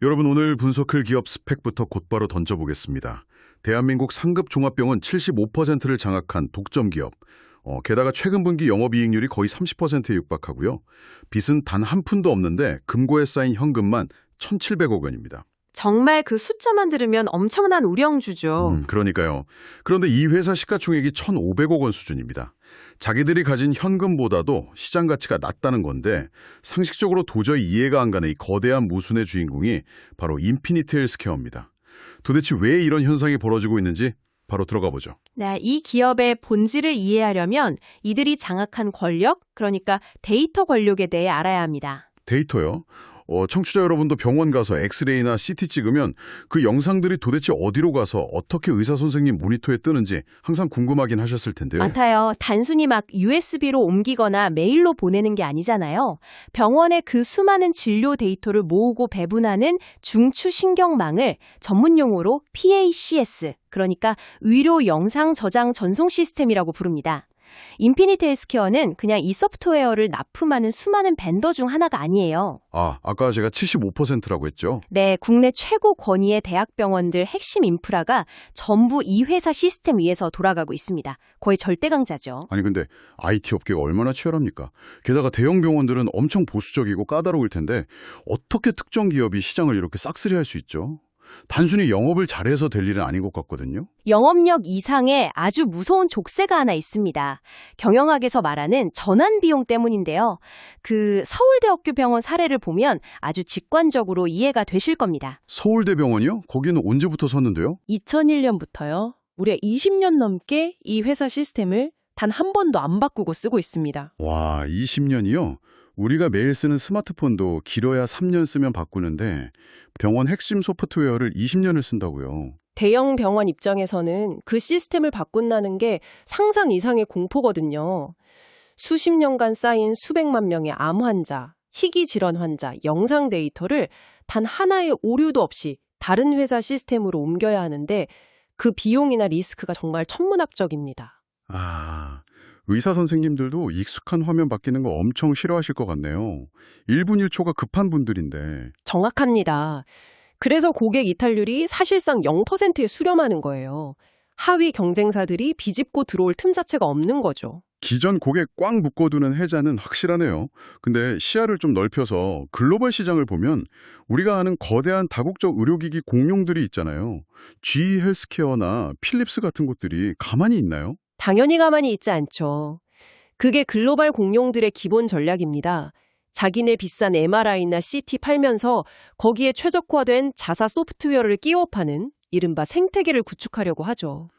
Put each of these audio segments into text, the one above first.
여러분 오늘 분석할 기업 스펙부터 곧바로 던져보겠습니다. 대한민국 상급 종합병원 75%를 장악한 독점 기업. 게다가 최근 분기 영업이익률이 거의 30%에 육박하고요. 빚은 단 한 푼도 없는데 금고에 쌓인 현금만 1,700억 원입니다. 정말 그 숫자만 들으면 엄청난 우령주죠. 그러니까요. 그런데 이 회사 시가총액이 1,500억 원 수준입니다. 자기들이 가진 현금보다도 시장 가치가 낮다는 건데 상식적으로 도저히 이해가 안 가는 이 거대한 모순의 주인공이 바로 인피니트 헬스케어입니다. 도대체 왜 이런 현상이 벌어지고 있는지 바로 들어가 보죠. 네, 이 기업의 본질을 이해하려면 이들이 장악한 권력, 그러니까 데이터 권력에 대해 알아야 합니다. 데이터요? 청취자 여러분도 병원 가서 엑스레이나 CT 찍으면 그 영상들이 도대체 어디로 가서 어떻게 의사 선생님 모니터에 뜨는지 항상 궁금하긴 하셨을 텐데요. 맞아요. 단순히 막 USB로 옮기거나 메일로 보내는 게 아니잖아요. 병원의 그 수많은 진료 데이터를 모으고 배분하는 중추신경망을 전문 용어로 PACS, 그러니까 의료 영상 저장 전송 시스템이라고 부릅니다. 인피니트 헬스케어는 그냥 이 소프트웨어를 납품하는 수많은 벤더 중 하나가 아니에요. 아까 제가 75%라고 했죠? 네, 국내 최고 권위의 대학병원들 핵심 인프라가 전부 이 회사 시스템 위에서 돌아가고 있습니다. 거의 절대 강자죠. 아니 근데 IT 업계가 얼마나 치열합니까? 게다가 대형 병원들은 엄청 보수적이고 까다로울 텐데 어떻게 특정 기업이 시장을 이렇게 싹쓸이할 수 있죠? 단순히 영업을 잘해서 될 일은 아닌 것 같거든요. 영업력 이상의 아주 무서운 족쇄가 하나 있습니다. 경영학에서 말하는 전환 비용 때문인데요. 그 서울대학교 병원 사례를 보면 아주 직관적으로 이해가 되실 겁니다. 서울대병원이요? 거기는 언제부터 섰는데요? 2001년부터요. 무려 20년 넘게 이 회사 시스템을 단 한 번도 안 바꾸고 쓰고 있습니다. 와, 20년이요? 우리가 매일 쓰는 스마트폰도 길어야 3년 쓰면 바꾸는데 병원 핵심 소프트웨어를 20년을 쓴다고요. 대형 병원 입장에서는 그 시스템을 바꾼다는 게 상상 이상의 공포거든요. 수십 년간 쌓인 수백만 명의 암 환자, 희귀 질환 환자, 영상 데이터를 단 하나의 오류도 없이 다른 회사 시스템으로 옮겨야 하는데 그 비용이나 리스크가 정말 천문학적입니다. 의사 선생님들도 익숙한 화면 바뀌는 거 엄청 싫어하실 것 같네요. 1분 1초가 급한 분들인데. 정확합니다. 그래서 고객 이탈률이 사실상 0%에 수렴하는 거예요. 하위 경쟁사들이 비집고 들어올 틈 자체가 없는 거죠. 기존 고객 꽉 묶어두는 해자는 확실하네요. 근데 시야를 좀 넓혀서 글로벌 시장을 보면 우리가 아는 거대한 다국적 의료기기 공룡들이 있잖아요. GE 헬스케어나 필립스 같은 곳들이 가만히 있나요? 당연히 가만히 있지 않죠. 그게 글로벌 공룡들의 기본 전략입니다. 자기네 비싼 MRI나 CT 팔면서 거기에 최적화된 자사 소프트웨어를 끼워 파는 이른바 생태계를 구축하려고 하죠.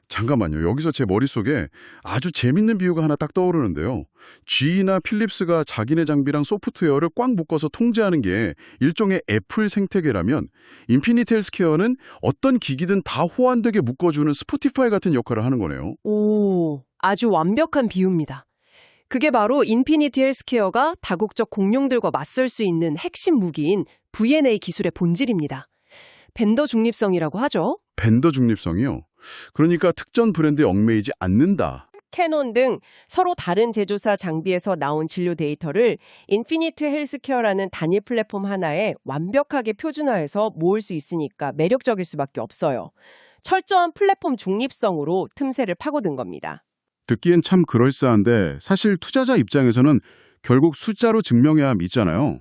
잠깐만요. 여기서 제 머릿속에 아주 재밌는 비유가 하나 딱 떠오르는데요. GE나 필립스가 자기네 장비랑 소프트웨어를 꽉 묶어서 통제하는 게 일종의 애플 생태계라면 인피니트 헬스케어는 어떤 기기든 다 호환되게 묶어주는 스포티파이 같은 역할을 하는 거네요. 오, 아주 완벽한 비유입니다. 그게 바로 인피니티 헬스케어가 다국적 공룡들과 맞설 수 있는 핵심 무기인 VNA 기술의 본질입니다. 벤더 중립성이라고 하죠. 벤더 중립성이요? 그러니까 특정 브랜드에 얽매이지 않는다. 캐논 등 서로 다른 제조사 장비에서 나온 진료 데이터를 인피니트 헬스케어라는 단일 플랫폼 하나에 완벽하게 표준화해서 모을 수 있으니까 매력적일 수밖에 없어요. 철저한 플랫폼 중립성으로 틈새를 파고든 겁니다. 듣기엔 참 그럴싸한데 사실 투자자 입장에서는 결국 숫자로 증명해야 믿잖아요.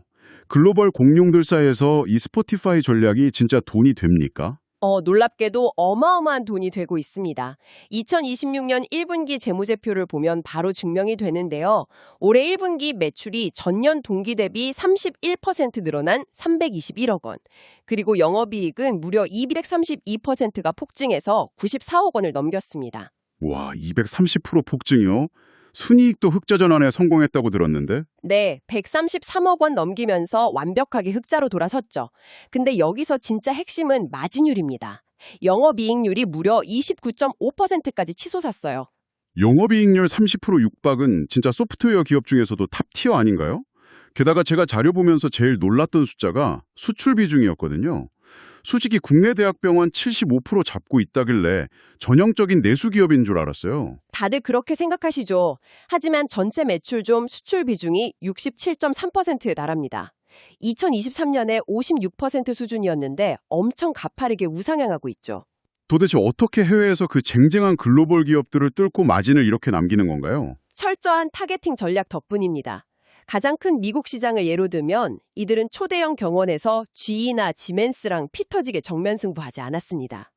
글로벌 공룡들 사이에서 이 스포티파이 전략이 진짜 돈이 됩니까? 놀랍게도 어마어마한 돈이 되고 있습니다. 2026년 1분기 재무제표를 보면 바로 증명이 되는데요. 올해 1분기 매출이 전년 동기 대비 31% 늘어난 321억 원. 그리고 영업이익은 무려 232%가 폭증해서 94억 원을 넘겼습니다. 와, 230% 폭증이요? 순이익도 흑자 전환에 성공했다고 들었는데? 네, 133억 원 넘기면서 완벽하게 흑자로 돌아섰죠. 근데 여기서 진짜 핵심은 마진율입니다. 영업이익률이 무려 29.5%까지 치솟았어요. 영업이익률 30% 육박은 진짜 소프트웨어 기업 중에서도 탑티어 아닌가요? 게다가 제가 자료 보면서 제일 놀랐던 숫자가 수출 비중이었거든요. 솔직히 국내 대학병원 75% 잡고 있다길래 전형적인 내수 기업인 줄 알았어요. 다들 그렇게 생각하시죠. 하지만 전체 매출 중 수출 비중이 67.3%에 달합니다. 2023년에 56% 수준이었는데 엄청 가파르게 우상향하고 있죠. 도대체 어떻게 해외에서 그 쟁쟁한 글로벌 기업들을 뚫고 마진을 이렇게 남기는 건가요? 철저한 타겟팅 전략 덕분입니다. 가장 큰 미국 시장을 예로 들면 이들은 초대형 병원에서 GE나 지멘스랑 피 터지게 정면 승부하지 않았습니다.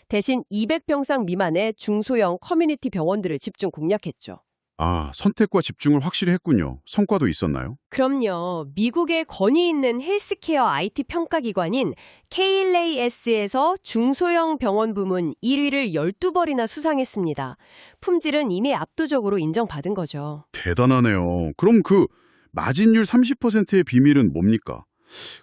대신 200병상 미만의 중소형 커뮤니티 병원들을 집중 공략했죠. 아, 선택과 집중을 확실히 했군요. 성과도 있었나요? 그럼요. 미국의 권위 있는 헬스케어 IT 평가기관인 KLAS에서 중소형 병원 부문 1위를 12벌이나 수상했습니다. 품질은 이미 압도적으로 인정받은 거죠. 대단하네요. 그럼 그 마진율 30%의 비밀은 뭡니까?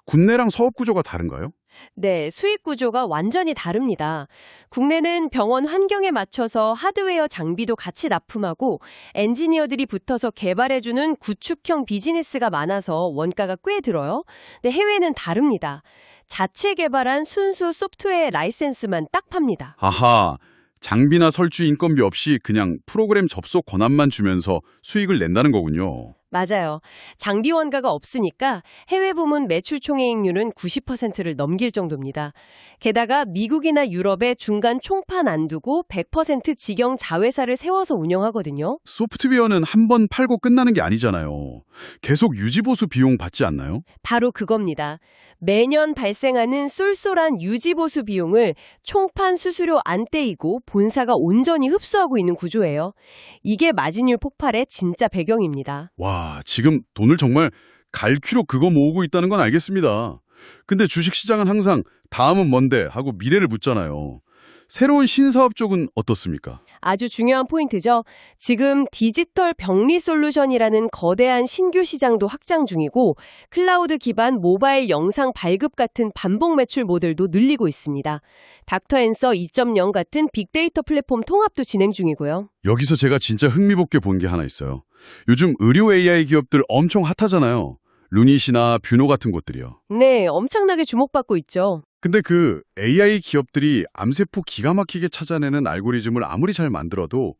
국내랑 사업 구조가 다른가요? 네, 수익 구조가 완전히 다릅니다. 국내는 병원 환경에 맞춰서 하드웨어 장비도 같이 납품하고 엔지니어들이 붙어서 개발해주는 구축형 비즈니스가 많아서 원가가 꽤 들어요. 근데 해외는 다릅니다. 자체 개발한 순수 소프트웨어 라이센스만 딱 팝니다. 아하, 장비나 설치 인건비 없이 그냥 프로그램 접속 권한만 주면서 수익을 낸다는 거군요. 맞아요. 장비 원가가 없으니까 해외 부문 매출 총이익률은 90%를 넘길 정도입니다. 게다가 미국이나 유럽에 중간 총판 안 두고 100% 직영 자회사를 세워서 운영하거든요. 소프트웨어는 한 번 팔고 끝나는 게 아니잖아요. 계속 유지보수 비용 받지 않나요? 바로 그겁니다. 매년 발생하는 쏠쏠한 유지보수 비용을 총판 수수료 안 떼이고 본사가 온전히 흡수하고 있는 구조예요. 이게 마진율 폭발의 진짜 배경입니다. 와, 지금 돈을 정말 갈퀴로 그거 모으고 있다는 건 알겠습니다. 근데 주식시장은 항상 다음은 뭔데 하고 미래를 묻잖아요. 새로운 신사업 쪽은 어떻습니까? 아주 중요한 포인트죠. 지금 디지털 병리 솔루션이라는 거대한 신규 시장도 확장 중이고 클라우드 기반 모바일 영상 발급 같은 반복 매출 모델도 늘리고 있습니다. 닥터앤서 2.0 같은 빅데이터 플랫폼 통합도 진행 중이고요. 여기서 제가 진짜 흥미롭게 본 게 하나 있어요. 요즘 의료 AI 기업들 엄청 핫하잖아요. 루닛이나 뷰노 같은 곳들이요. 네, 엄청나게 주목받고 있죠. 근데 그 AI 기업들이 암세포 기가 막히게 찾아내는 알고리즘을 아무리 잘 만들어도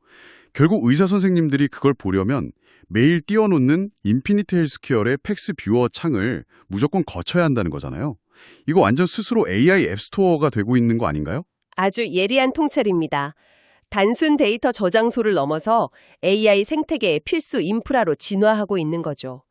결국 의사 선생님들이 그걸 보려면 매일 띄워놓는 인피니트 헬스케어의 팩스 뷰어 창을 무조건 거쳐야 한다는 거잖아요. 이거 완전 스스로 AI 앱스토어가 되고 있는 거 아닌가요? 아주 예리한 통찰입니다. 단순 데이터 저장소를 넘어서 AI 생태계의 필수 인프라로 진화하고 있는 거죠.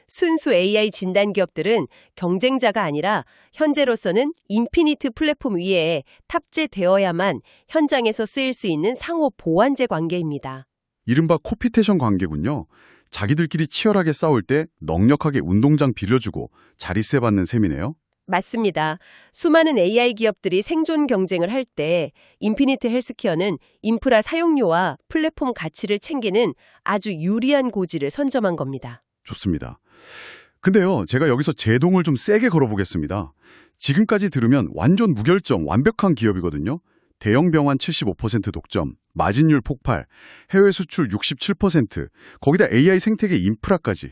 순수 AI 진단 기업들은 경쟁자가 아니라 현재로서는 인피니트 플랫폼 위에 탑재되어야만 현장에서 쓰일 수 있는 상호 보완제 관계입니다. 이른바 코피테이션 관계군요. 자기들끼리 치열하게 싸울 때 넉넉하게 운동장 빌려주고 자리세 받는 셈이네요. 맞습니다. 수많은 AI 기업들이 생존 경쟁을 할 때 인피니트 헬스케어는 인프라 사용료와 플랫폼 가치를 챙기는 아주 유리한 고지를 선점한 겁니다. 좋습니다. 근데요, 제가 여기서 제동을 좀 세게 걸어보겠습니다. 지금까지 들으면 완전 무결점, 완벽한 기업이거든요. 대형 병원 75% 독점, 마진율 폭발, 해외 수출 67%, 거기다 AI 생태계 인프라까지.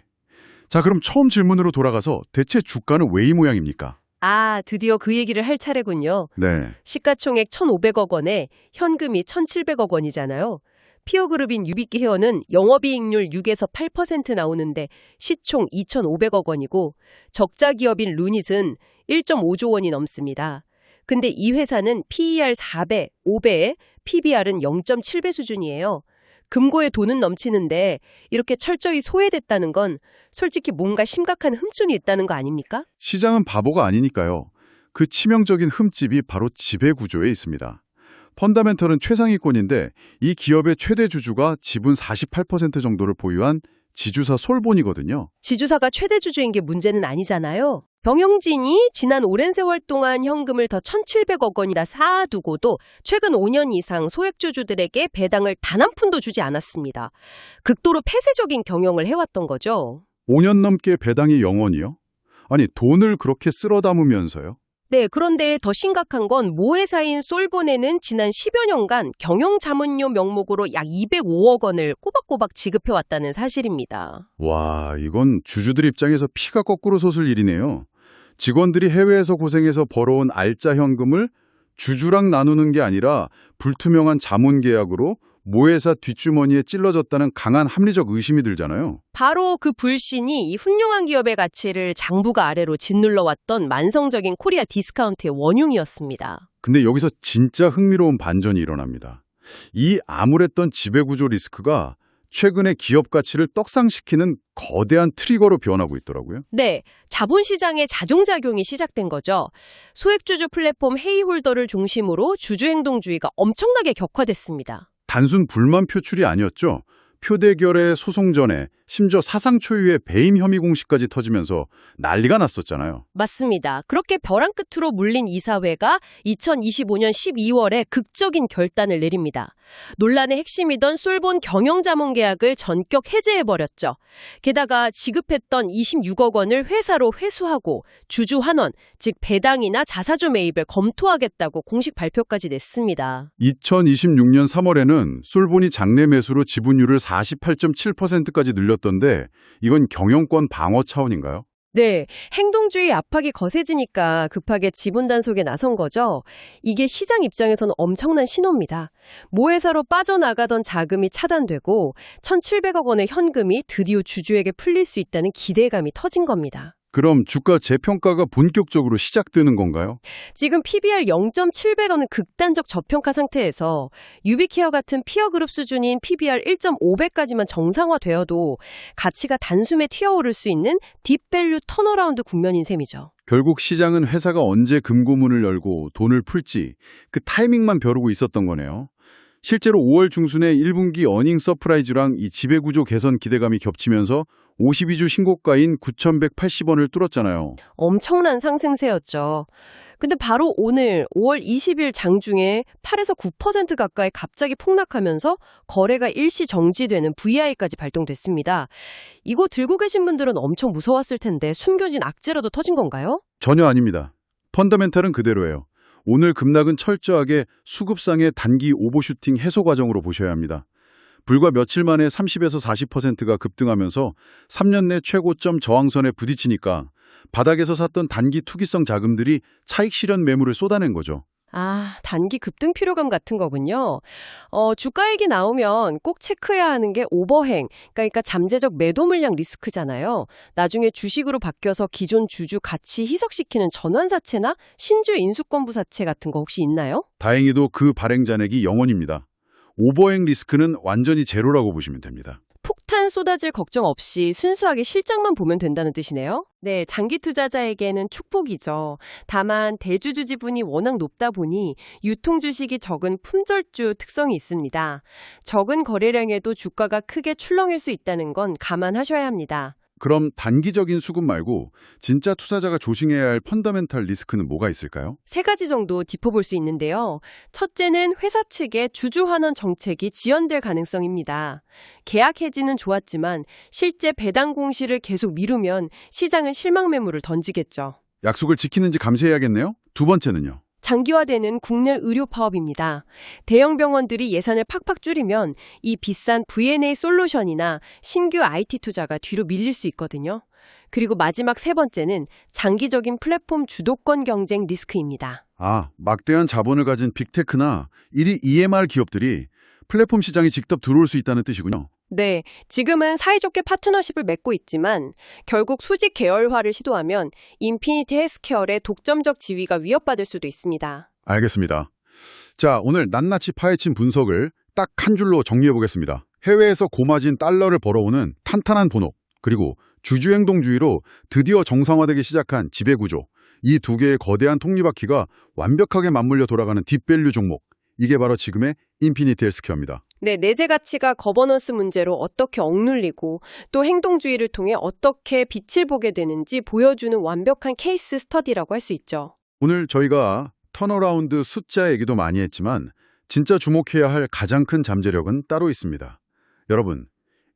자, 그럼 처음 질문으로 돌아가서 대체 주가는 왜 이 모양입니까? 아, 드디어 그 얘기를 할 차례군요. 네, 시가총액 1,500억 원에 현금이 1,700억 원이잖아요. 피어그룹인 유비키 헤어는 영업이익률 6에서 8% 나오는데 시총 2,500억 원이고 적자 기업인 루닛은 1.5조 원이 넘습니다. 근데 이 회사는 PER 4배, 5배에 PBR은 0.7배 수준이에요. 금고에 돈은 넘치는데 이렇게 철저히 소외됐다는 건 솔직히 뭔가 심각한 흠집이 있다는 거 아닙니까? 시장은 바보가 아니니까요. 그 치명적인 흠집이 바로 지배구조에 있습니다. 펀더멘털은 최상위권인데 이 기업의 최대 주주가 지분 48% 정도를 보유한 지주사 솔본이거든요. 지주사가 최대 주주인 게 문제는 아니잖아요. 병영진이 지난 오랜 세월 동안 현금을 더 1,700억 원이나 쌓아두고도 최근 5년 이상 소액주주들에게 배당을 단 한 푼도 주지 않았습니다. 극도로 폐쇄적인 경영을 해왔던 거죠. 5년 넘게 배당이 0원이요? 아니, 돈을 그렇게 쓸어 담으면서요? 네, 그런데 더 심각한 건 모 회사인 솔본에는 지난 10여 년간 경영자문료 명목으로 약 205억 원을 꼬박꼬박 지급해왔다는 사실입니다. 와, 이건 주주들 입장에서 피가 거꾸로 솟을 일이네요. 직원들이 해외에서 고생해서 벌어온 알짜 현금을 주주랑 나누는 게 아니라 불투명한 자문 계약으로 모회사 뒷주머니에 찔러졌다는 강한 합리적 의심이 들잖아요. 바로 그 불신이 이 훌륭한 기업의 가치를 장부가 아래로 짓눌러왔던 만성적인 코리아 디스카운트의 원흉이었습니다. 근데 여기서 진짜 흥미로운 반전이 일어납니다. 이 암울했던 지배구조 리스크가 최근에 기업 가치를 떡상시키는 거대한 트리거로 변하고 있더라고요. 네, 자본시장의 자동작용이 시작된 거죠. 소액주주 플랫폼 헤이홀더를 중심으로 주주행동주의가 엄청나게 격화됐습니다. 단순 불만 표출이 아니었죠. 표대결의 소송 전에 심지어 사상 초유의 배임 혐의 공시까지 터지면서 난리가 났었잖아요. 맞습니다. 그렇게 벼랑 끝으로 물린 이사회가 2025년 12월에 극적인 결단을 내립니다. 논란의 핵심이던 솔본 경영자문 계약을 전격 해제해버렸죠. 게다가 지급했던 26억 원을 회사로 회수하고 주주 환원, 즉 배당이나 자사주 매입을 검토하겠다고 공식 발표까지 냈습니다. 2026년 3월에는 솔본이 장내 매수로 지분율을 48.7%까지 늘렸던데 이건 경영권 방어 차원인가요? 네, 행동주의 압박이 거세지니까 급하게 지분 단속에 나선 거죠. 이게 시장 입장에서는 엄청난 신호입니다. 모회사로 빠져나가던 자금이 차단되고 1,700억 원의 현금이 드디어 주주에게 풀릴 수 있다는 기대감이 터진 겁니다. 그럼 주가 재평가가 본격적으로 시작되는 건가요? 지금 PBR 0.7배가는 극단적 저평가 상태에서 유비케어 같은 피어그룹 수준인 PBR 1.5배까지만 정상화되어도 가치가 단숨에 튀어오를 수 있는 딥밸류 턴어라운드 국면인 셈이죠. 결국 시장은 회사가 언제 금고문을 열고 돈을 풀지 그 타이밍만 벼르고 있었던 거네요. 실제로 5월 중순에 1분기 어닝 서프라이즈랑 이 지배구조 개선 기대감이 겹치면서 52주 신고가인 9,180원을 뚫었잖아요. 엄청난 상승세였죠. 근데 바로 오늘 5월 20일 장중에 8에서 9% 가까이 갑자기 폭락하면서 거래가 일시 정지되는 VI까지 발동됐습니다. 이거 들고 계신 분들은 엄청 무서웠을 텐데 숨겨진 악재라도 터진 건가요? 전혀 아닙니다. 펀더멘탈은 그대로예요. 오늘 급락은 철저하게 수급상의 단기 오버슈팅 해소 과정으로 보셔야 합니다. 불과 며칠 만에 30에서 40%가 급등하면서 3년 내 최고점 저항선에 부딪히니까 바닥에서 샀던 단기 투기성 자금들이 차익 실현 매물을 쏟아낸 거죠. 아, 단기 급등 피로감 같은 거군요. 주가 얘기 나오면 꼭 체크해야 하는 게 오버행, 그러니까 잠재적 매도 물량 리스크잖아요. 나중에 주식으로 바뀌어서 기존 주주 가치 희석시키는 전환사채나 신주 인수권부사채 같은 거 혹시 있나요? 다행히도 그 발행 잔액이 0원입니다. 오버행 리스크는 완전히 제로라고 보시면 됩니다. 폭탄 쏟아질 걱정 없이 순수하게 실적만 보면 된다는 뜻이네요. 네, 장기 투자자에게는 축복이죠. 다만 대주주 지분이 워낙 높다 보니 유통 주식이 적은 품절주 특성이 있습니다. 적은 거래량에도 주가가 크게 출렁일 수 있다는 건 감안하셔야 합니다. 그럼 단기적인 수급 말고 진짜 투자자가 조심해야 할 펀더멘탈 리스크는 뭐가 있을까요? 세 가지 정도 짚어볼 수 있는데요. 첫째는 회사 측의 주주 환원 정책이 지연될 가능성입니다. 계약 해지는 좋았지만 실제 배당 공시를 계속 미루면 시장은 실망 매물을 던지겠죠. 약속을 지키는지 감시해야겠네요. 두 번째는요. 장기화되는 국내 의료 파업입니다. 대형 병원들이 예산을 팍팍 줄이면 이 비싼 V&A 솔루션이나 신규 IT 투자가 뒤로 밀릴 수 있거든요. 그리고 마지막 세 번째는 장기적인 플랫폼 주도권 경쟁 리스크입니다. 막대한 자본을 가진 빅테크나 1위 EMR 기업들이 플랫폼 시장에 직접 들어올 수 있다는 뜻이군요. 네, 지금은 사이좋게 파트너십을 맺고 있지만 결국 수직 계열화를 시도하면 인피니티 헬스케어의 독점적 지위가 위협받을 수도 있습니다. 알겠습니다. 자, 오늘 낱낱이 파헤친 분석을 딱 한 줄로 정리해보겠습니다. 해외에서 고마진 달러를 벌어오는 탄탄한 본업, 그리고 주주행동주의로 드디어 정상화되기 시작한 지배구조, 이 두 개의 거대한 톱니바퀴가 완벽하게 맞물려 돌아가는 딥밸류 종목, 이게 바로 지금의 인피니티 헬스케어입니다. 네, 내재 가치가 거버넌스 문제로 어떻게 억눌리고 또 행동주의를 통해 어떻게 빛을 보게 되는지 보여주는 완벽한 케이스 스터디라고 할 수 있죠. 오늘 저희가 턴어라운드 숫자 얘기도 많이 했지만 진짜 주목해야 할 가장 큰 잠재력은 따로 있습니다. 여러분,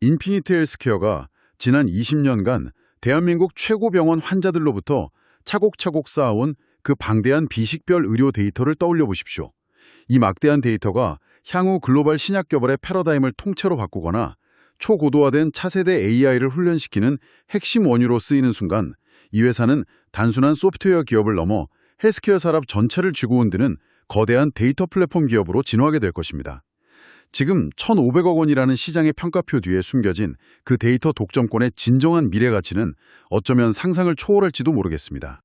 인피니티 헬스케어가 지난 20년간 대한민국 최고 병원 환자들로부터 차곡차곡 쌓아온 그 방대한 비식별 의료 데이터를 떠올려 보십시오. 이 막대한 데이터가 향후 글로벌 신약개발의 패러다임을 통째로 바꾸거나 초고도화된 차세대 AI를 훈련시키는 핵심 원유로 쓰이는 순간 이 회사는 단순한 소프트웨어 기업을 넘어 헬스케어 산업 전체를 쥐고 흔드는 거대한 데이터 플랫폼 기업으로 진화하게 될 것입니다. 지금 1,500억 원이라는 시장의 평가표 뒤에 숨겨진 그 데이터 독점권의 진정한 미래 가치는 어쩌면 상상을 초월할지도 모르겠습니다.